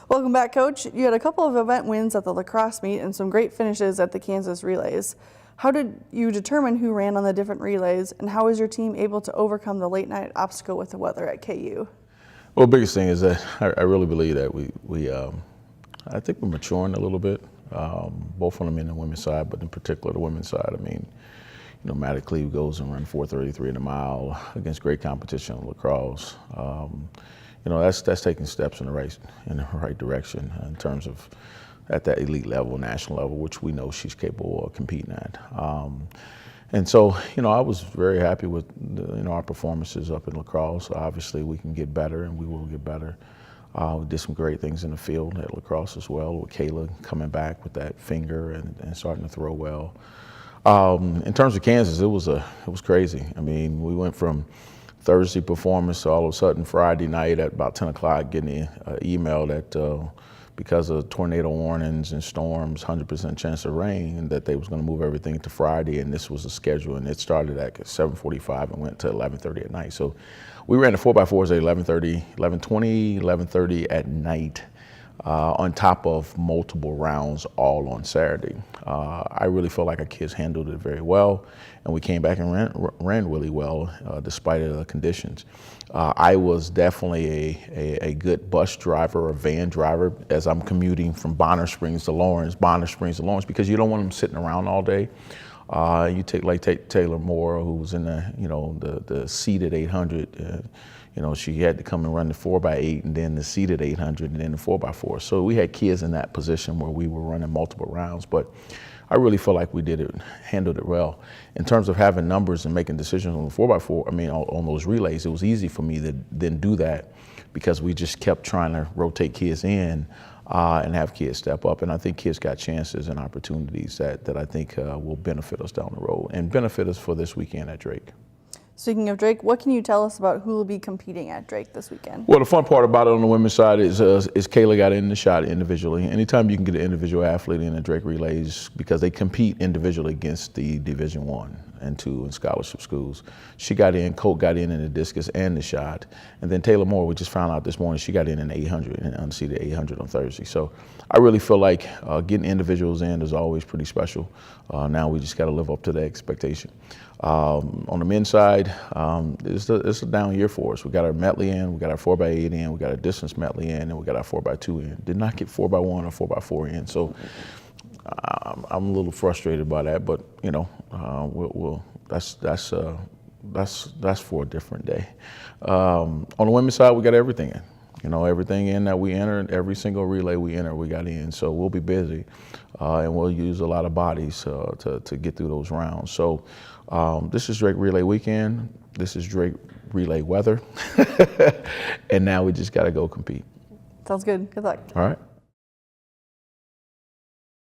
Welcome back, Coach. You had a couple of event wins at the lacrosse meet and some great finishes at the Kansas relays. How did you determine who ran on the different relays, and how was your team able to overcome the late night obstacle with the weather at KU? Well, the biggest thing is that I really believe that I think we're maturing a little bit, both on the men and women's side, but in particular the women's side. I mean, you know, Maddie Cleve goes and runs 4:33 in a mile against great competition in lacrosse. You know, that's taking steps in the right direction in terms of at that elite level, national level, which we know she's capable of competing at. And so, you know, I was very happy with our performances up in lacrosse. Obviously, we can get better, and we will get better. We did some great things in the field at lacrosse as well, with Kayla coming back with that finger and starting to throw well. In terms of Kansas, it was crazy. I mean, we went from Thursday performance to all of a sudden Friday night at about 10 o'clock getting an email that because of tornado warnings and storms, 100% chance of rain, that they was going to move everything to Friday, and this was the schedule, and it started at 7:45 and went to 11:30 at night. So we ran the 4x4s at 11:30, 11:20, 11:30 at night, on top of multiple rounds all on Saturday. I really felt like our kids handled it very well, and we came back and ran really well despite the conditions. I was definitely a good bus driver or van driver as I'm commuting from Bonner Springs to Lawrence, because you don't want them sitting around all day. You take Taylor Moore, who was in the seated 800. She had to come and run the 4x8 and then the seated 800 and then the 4x4. So we had kids in that position where we were running multiple rounds, but I really feel like we handled it well. In terms of having numbers and making decisions on the 4x4, on those relays, it was easy for me to then do that because we just kept trying to rotate kids in and have kids step up. And I think kids got chances and opportunities that I think will benefit us down the road and benefit us for this weekend at Drake. Speaking of Drake, what can you tell us about who will be competing at Drake this weekend? Well, the fun part about it on the women's side is Kayla got in the shot individually. Anytime you can get an individual athlete in the Drake relays, because they compete individually against the Division I and II and scholarship schools. She got in, Colt got in the discus and the shot. And then Taylor Moore, we just found out this morning, she got in the 800 and unseated 800 on Thursday. So I really feel like getting individuals in is always pretty special. Now we just got to live up to that expectation. On the men's side, it's a down year for us. We got our medley in, we got our 4x8 in, we got our distance medley in, and we got our 4x2 in. Did not get 4x1 or 4x4 in, so I'm a little frustrated by that. But that's for a different day. On the women's side, we got everything in. Everything in that we entered, every single relay we entered, we got in. So we'll be busy, and we'll use a lot of bodies to get through those rounds. So this is Drake Relay Weekend. This is Drake Relay Weather. And now we just got to go compete. Sounds good. Good luck. All right.